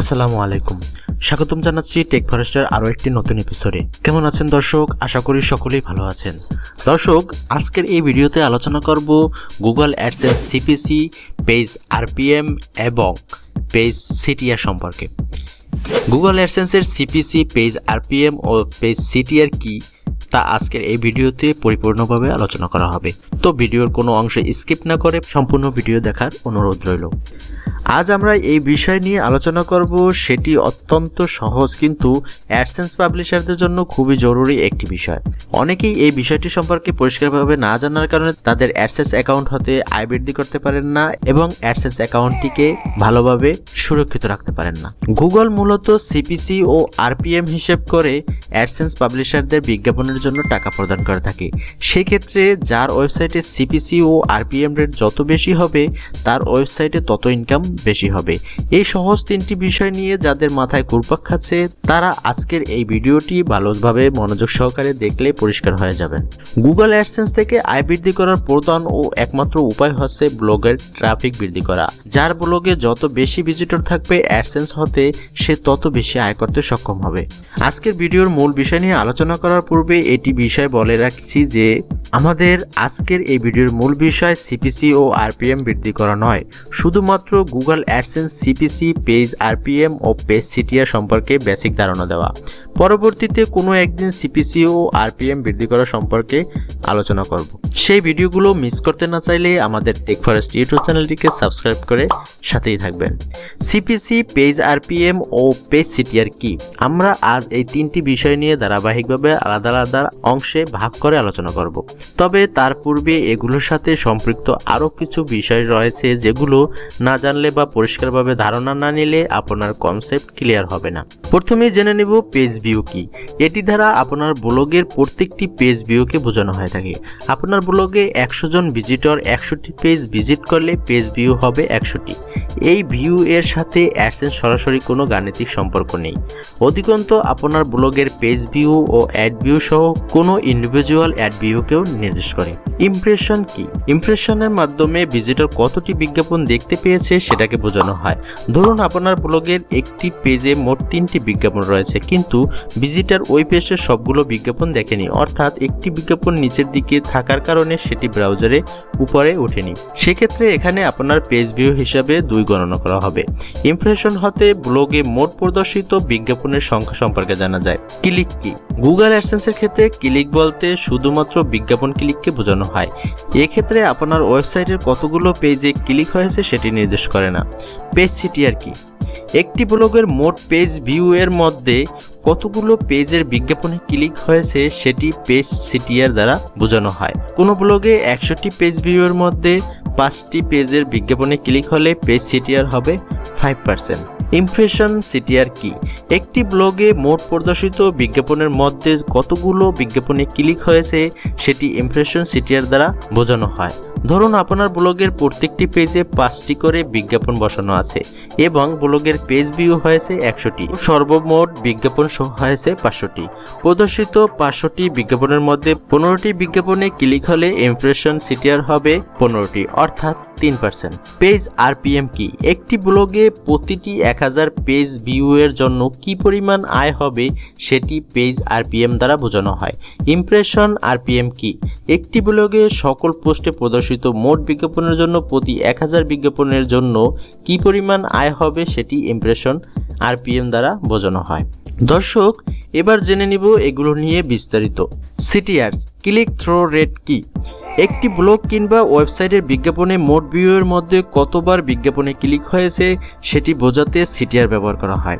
আসসালামু আলাইকুম, স্বাগতম জানাচ্ছি টেক ফরেস্টের আরও একটি নতুন এপিসোডে। কেমন আছেন দর্শক? আশা করি সকলেই ভালো আছেন। দর্শক, আজকের এই ভিডিওতে আলোচনা করব Google AdSense CPC, page RPM এবং পেজ সিটিআর সম্পর্কে। গুগল অ্যাডসেন্সের সিপিসি, পেজ আরপিএম ও পেজ সিটিআর কি তা আজকের এই ভিডিওতে পরিপূর্ণভাবে আলোচনা করা হবে। তো ভিডিওর কোনো অংশ স্কিপ না করে সম্পূর্ণ ভিডিও দেখার অনুরোধ রইল। আজ আমরা এই বিষয় নিয়ে আলোচনা করব, সেটি অত্যন্ত সহজ কিন্তু অ্যাডসেন্স পাবলিশারদের জন্য খুবই জরুরি একটি বিষয়। অনেকেই এই বিষয়টি সম্পর্কে পরিষ্কারভাবে না জানার কারণে তাদের অ্যাডসেন্স অ্যাকাউন্ট হতে আয় বৃদ্ধি করতে পারেন না এবং অ্যাডসেন্স অ্যাকাউন্টটিকে ভালোভাবে সুরক্ষিত রাখতে পারেন না। গুগল মূলত সিপিসি ও আরপিএম হিসেব করে অ্যাডসেন্স পাবলিশারদের বিজ্ঞাপনের জন্য টাকা প্রদান করে থাকে। সেক্ষেত্রে যার ওয়েবসাইটে সিপিসি ও আরপিএম রেট যত বেশি হবে তার ওয়েবসাইটে তত ইনকাম বেশি হবে। এই সহজ তিনটি বিষয় নিয়ে যাদের মাথায় ঘুরপাক খাচ্ছে তারা আজকের এই ভিডিওটি ভালোভাবে মনোযোগ সহকারে দেখলে পরিষ্কার হয়ে যাবেন। গুগল অ্যাডসেন্স থেকে আয় বৃদ্ধি করার প্রধান ও একমাত্র উপায় হচ্ছে ব্লগের ট্রাফিক বৃদ্ধি করা। যার ব্লগে যত বেশি ভিজিটর থাকবে অ্যাডসেন্স হতে সে তত বেশি আয় করতে সক্ষম হবে। আজকের ভিডিওর মূল বিষয় নিয়ে আলোচনা করার পূর্বে এটি বিষয় বলে রাখছি যে আমাদের আজকের এই ভিডিওর মূল বিষয় সিপিসি ও আরপিএম বৃদ্ধি করা নয়, শুধুমাত্র Google AdSense CPC, page RPM ও পেজ সিটিআর সম্পর্কে বেসিক ধারণা দেওয়া। পরবর্তীতে কোনো একদিন সিপিসি ও আরপিএম বৃদ্ধি করা সম্পর্কে আলোচনা করব। সেই ভিডিওগুলো মিস করতে না চাইলে আমাদের টেক ফরেস্ট ইউটিউব চ্যানেলটিকে সাবস্ক্রাইব করে সাথেই থাকবেন। সিপিসি, পেজ আরপিএম ও পেজ সিটিআর কি? আমরা আজ এই তিনটি বিষয় নিয়ে ধারাবাহিকভাবে আলাদা আলাদা অংশে ভাগ করে আলোচনা করব। তবে তার পূর্বে এগুলোর সাথে সম্পৃক্ত আরও কিছু বিষয় রয়েছে যেগুলো না জানলে বা পরিষ্কারভাবে ধারণা না নিলে আপনার কনসেপ্ট ক্লিয়ার হবে না। প্রথমে জেনে নেব পেজ ভিউ কি। এটি দ্বারা আপনার ব্লগের প্রত্যেকটি পেজ ভিউকে বোঝানো হয়ে থাকে। আপনার ব্লগে 100 জন ভিজিটর 100টি পেজ ভিজিট করলে পেজ ভিউ হবে 100টি। এই ভিউ এর সাথে অ্যাডসেন্স সরাসরি কোনো গাণিতিক সম্পর্ক নেই। অধিকন্তু আপনার ব্লগের পেজ ভিউ ও অ্যাড ভিউ সহ কোনো ইন্ডিভিজুয়াল অ্যাড ভিউকেও নির্দেশ করে। ইমপ্রেশন কি? ইমপ্রেশনের মাধ্যমে ভিজিটর কতটি বিজ্ঞাপন দেখতে পেয়েছে সেটাকে বোঝানো হয়। ধরুন আপনার ব্লগের একটি পেজে মোট 3টি বিজ্ঞাপন রয়েছে কিন্তু ভিজিটর ওই পেজের সবগুলো বিজ্ঞাপন দেখেনি, অর্থাৎ একটি বিজ্ঞাপন নিচের দিকে থাকার কারণে সেটি ব্রাউজারে উপরে ওঠেনি। সেক্ষেত্রে এখানে আপনার পেজ ভিউ হিসাবে 2 গণনা করা হবে। ইমপ্রেশন হতে ব্লগে মোট প্রদর্শিত বিজ্ঞাপনের সংখ্যা সম্পর্কে জানা যায়। ক্লিক কি? গুগল অ্যাডসেন্সের ক্ষেত্রে ক্লিক বলতে শুধুমাত্র বিজ্ঞাপন ক্লিককে বোঝানো হয়। এক্ষেত্রে আপনার ওয়েবসাইটের কতগুলো পেজে ক্লিক হয়েছে সেটি নির্দেশ করে না। পেজ সিটিআর কি? একটি ব্লগের মোট পেজ ভিউ এর মধ্যে কতগুলো পেজের বিজ্ঞাপনে ক্লিক হয়েছে সেটি পেজ সিটিআর দ্বারা বোঝানো হয়। কোনো ব্লগে 100টি পেজ ভিউ এর মধ্যে 5টি পেজের বিজ্ঞাপনে ক্লিক হলে পেজ সিটিআর হবে 5%। ইমপ্রেশন সিটিআর কি? একটি ব্লগে মোট প্রদর্শিত বিজ্ঞাপনের মধ্যে কতগুলো বিজ্ঞাপনে ক্লিক হয়েছে সেটি ইমপ্রেশন সিটিআর দ্বারা বোঝানো হয়। ধরুন আপনার ব্লগের প্রত্যেকটি পেজে 5টি করে বিজ্ঞাপন বসানো আছে এবং ব্লগের পেজ ভিউ হয়েছে 100টি, সর্বমোট বিজ্ঞাপন হয়েছে 500টি। প্রদর্শিত 500টি বিজ্ঞাপনের মধ্যে 15টি বিজ্ঞাপনে ক্লিক হলে ইমপ্রেশন সিটিআর হবে 15টি, অর্থাৎ 3%। পেজ আরপিএম কি? একটি ব্লগে প্রতিটি 1000 পেজ ভিউ এর জন্য কি পরিমাণ আয় হবে সেটি পেজ আরপিএম দ্বারা বোঝানো হয়। ইমপ্রেশন আরপিএম কি? একটি ব্লগে সকল পোস্টে প্রদর্শিত মোট বিজ্ঞাপনের জন্য প্রতি 1000 বিজ্ঞাপনের জন্য কি পরিমাণ আয় হবে সেটি ইমপ্রেশন আরপিএম দ্বারা বোঝানো হয়। দর্শক, এবার জেনে নিব এগুলো নিয়ে বিস্তারিত। সিটিআর, ক্লিক থ্রু রেট কি? একটি ব্লগ কিংবা ওয়েবসাইটের বিজ্ঞাপনে মোট ভিউ এর মধ্যে কতবার বিজ্ঞাপনে ক্লিক হয়েছে সেটি বোঝাতে সিটিআর ব্যবহার করা হয়।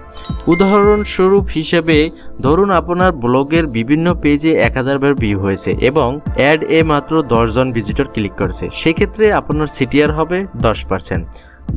উদাহরণস্বরূপ হিসেবে ধরুন আপনার ব্লগের বিভিন্ন পেজে 1000 বার ভিউ হয়েছে এবং অ্যাড এ মাত্র 10 জন ভিজিটর ক্লিক করেছে, সেক্ষেত্রে আপনার সিটিআর হবে 10%।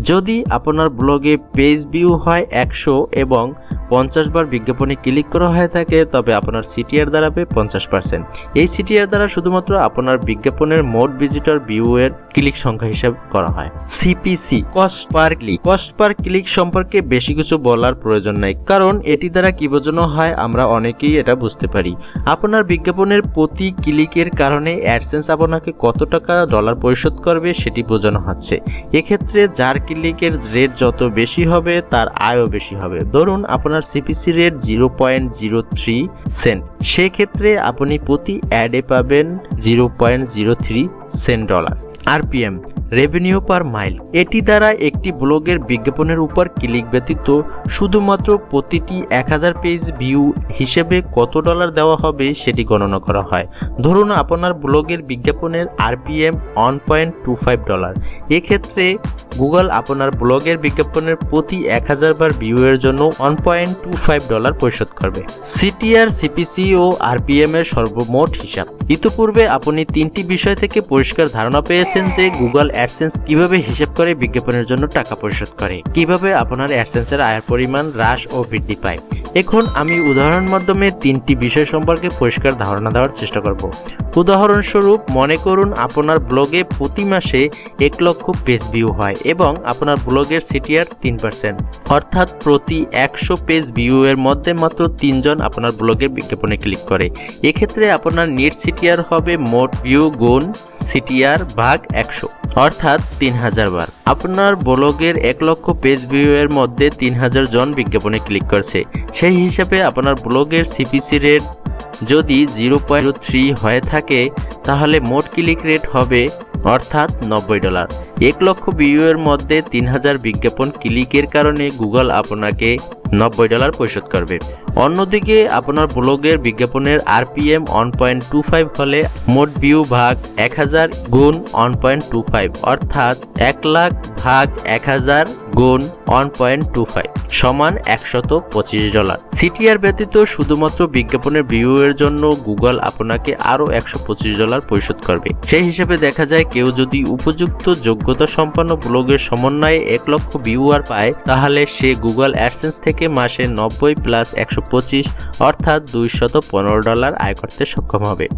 যদি আপনার ব্লগে পেজ ভিউ হয় 100 এবং 50 বার বিজ্ঞাপনে ক্লিক করা হয়ে থাকে তবে আপনার সিটিআর দাঁড়াবে 50%। এই সিটিআর দ্বারা শুধুমাত্র আপনার বিজ্ঞাপনের মোট ভিজিটর ভিউ এর ক্লিক সংখ্যা হিসাব করা হয়। CPC, cost per click. Cost per click সম্পর্কে বেশি কিছু বলার প্রয়োজন নাই, কারণ এটি দ্বারা কি বোঝানো হয় আমরা অনেকেই এটা বুঝতে পারি। আপনার বিজ্ঞাপনের প্রতি ক্লিকের কারণে অ্যাডসেন্স আপনাকে কত টাকা ডলার পরিশোধ করবে সেটি বোঝানো হচ্ছে। এক্ষেত্রে যার ক্লিকের রেট যত বেশি হবে তার আয়ও বেশি হবে। ধরুন আপনার সিপিসি রেট 0.03 সেন্ট, সেক্ষেত্রে আপনি প্রতি অ্যাডে পাবেন 0.03 Saint dollar. RPM revenue per mile, এটি দ্বারা একটি ব্লগের বিজ্ঞাপনের উপর ক্লিক ব্যতীত শুধুমাত্র প্রতিটি 1000 পেজ ভিউ হিসেবে কত ডলার দেওয়া হবে সেটি গণনা করা হয়। ধরুন আপনার ব্লগের বিজ্ঞাপনের আরপিএম 1.25 ডলার। এক্ষেত্রে গুগল আপনার ব্লগের বিজ্ঞাপনের প্রতি 1000 বার ভিউ এর জন্য 1.25 ডলার পরিশোধ করবে। সিটিআর, সিপিসি ও আরপিএম এর সর্বমোট হিসাব। ইতিপূর্বে আপনি তিনটি বিষয় থেকে পরিষ্কার ধারণা পেয়েছেন যে গুগল অ্যাডসেন্স কিভাবে হিসাব করে বিজ্ঞাপনের জন্য টাকা পরিশোধ করে, কিভাবে আপনার অ্যাডসেন্সের আয়ের পরিমাণ হ্রাস ও বৃদ্ধি পায়। এখন আমি উদাহরণের মাধ্যমে তিনটি বিষয় সম্পর্কে পরিষ্কার ধারণা দেওয়ার চেষ্টা করব। উদাহরণস্বরূপ মনে করুন আপনার ব্লগে প্রতি মাসে 1 লক্ষ পেজ ভিউ হয় এবং আপনার ব্লগের সিটিআর 3%, অর্থাৎ প্রতি 100 পেজ ভিউ এর মধ্যে মাত্র 3 জন আপনার ব্লগের বিজ্ঞাপনে ক্লিক করে। এক্ষেত্রে আপনার নেট সিটিআর হবে মোট ভিউ গুণ সিটিআর ভাগ 100, অর্থাৎ 3000 বার। আপনার ব্লগের 1 লক্ষ পেজ ভিউ এর মধ্যে 3000 জন বিজ্ঞাপনে ক্লিক করছে। সেই হিসাবে আপনার ব্লগের সিপিসি রেট যদি 0.03 হয়ে থাকে তাহলে মোট ক্লিক রেট হবে অর্থাৎ 90 ডলার। 1 লক্ষ ভিউ এর মধ্যে 3000 বিজ্ঞাপন ক্লিকের কারণে গুগল আপনাকে 90 ডলার পরিশোধ করবে। অন্যদিকে আপনার ব্লগের বিজ্ঞাপনের আরপিএম 1.25 হলে মোট ভিউ ভাগ 1000 গুণ 1.25, অর্থাৎ 1 লাখ ভাগ 1000 গুণ 1.25 সমান 125 ডলার। সিটিআর ব্যতীত শুধুমাত্র বিজ্ঞাপনের ভিউ এর জন্য গুগল আপনাকে আরও 125 ডলার পরিশোধ করবে। সেই হিসেবে দেখা যায় কেউ যদি উপযুক্ত যোগ্যতা সম্পন্ন ব্লগের সমন্বয়ে 1 লক্ষ ভিউয়ার পায় তাহলে সে গুগল অ্যাডসেন্স থেকে মাসে 90 প্লাস 125 অর্থাৎ 215 ডলার আয় করতে সক্ষম হবে।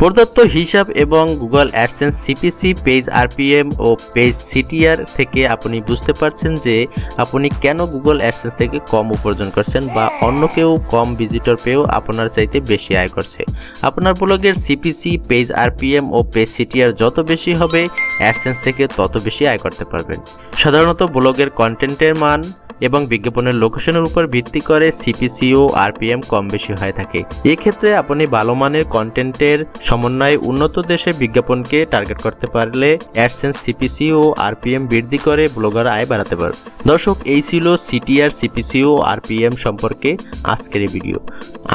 প্রদত্ত হিসাব এবং Google AdSense CPC, page RPM ও পেজ সিটিআর থেকে আপনি বুঝতে পারছেন যে আপনি কেন গুগল অ্যাডসেন্স থেকে কম উপার্জন করছেন বা অন্য কেউ কম ভিজিটর পেয়েও আপনার চাইতে বেশি আয় করছে। আপনার ব্লগের সিপিসি, পেজ আরপিএম ও পেজ সিটিআর যত বেশি হবে অ্যাডসেন্স থেকে তত বেশি আয় করতে পারবেন। সাধারণত ব্লগের কন্টেন্টের মান এবং বিজ্ঞাপনের লোকেশনের উপর ভিত্তি করে সিপিসি ও আরপিএম কম বেশি হয়ে থাকে। এক্ষেত্রে আপনি ভালো মানের কন্টেন্টের সমন্বয়ে উন্নত দেশে বিজ্ঞাপনকে টার্গেট করতে পারলে অ্যাডসেন্স সিপিসি ও আরপিএম বৃদ্ধি করে ব্লগার আয় বাড়াতে পারবে। দর্শক, এই ছিল সিটিআর, সিপিসি ও আরপিএম সম্পর্কে আজকের এই ভিডিও।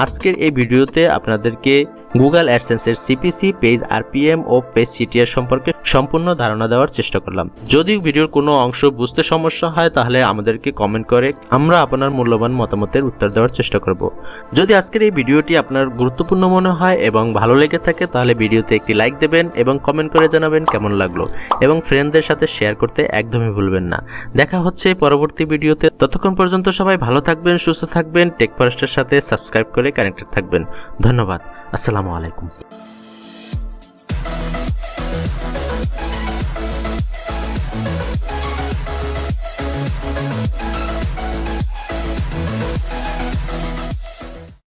আজকের এই ভিডিওতে আপনাদেরকে গুগল অ্যাডসেন্সের সিপিসি, পেজ আরপিএম ও পেজ সিটিআর সম্পর্কে সম্পূর্ণ ধারণা দেওয়ার চেষ্টা করলাম। যদি ভিডিওর কোনো অংশ বুঝতে সমস্যা হয় তাহলে আমাদেরকে কমেন্ট করে আমরা আপনার মূল্যবান মতামতের উত্তর দেওয়ার চেষ্টা করব। যদি আজকের এই ভিডিওটি আপনার গুরুত্বপূর্ণ মনে হয় এবং ভালো লেগে থাকে তাহলে ভিডিওতে একটি লাইক দেবেন এবং কমেন্ট করে জানাবেন কেমন লাগলো, এবং ফ্রেন্ডদের সাথে শেয়ার করতে একদমই ভুলবেন না। দেখা হচ্ছে পরবর্তী ভিডিওতে। ততক্ষণ পর্যন্ত সবাই ভালো থাকবেন, সুস্থ থাকবেন, টেক ফরেস্টের সাথে সাবস্ক্রাইব করে কানেক্টেড থাকবেন। ধন্যবাদ। আসসালামু আলাইকুম।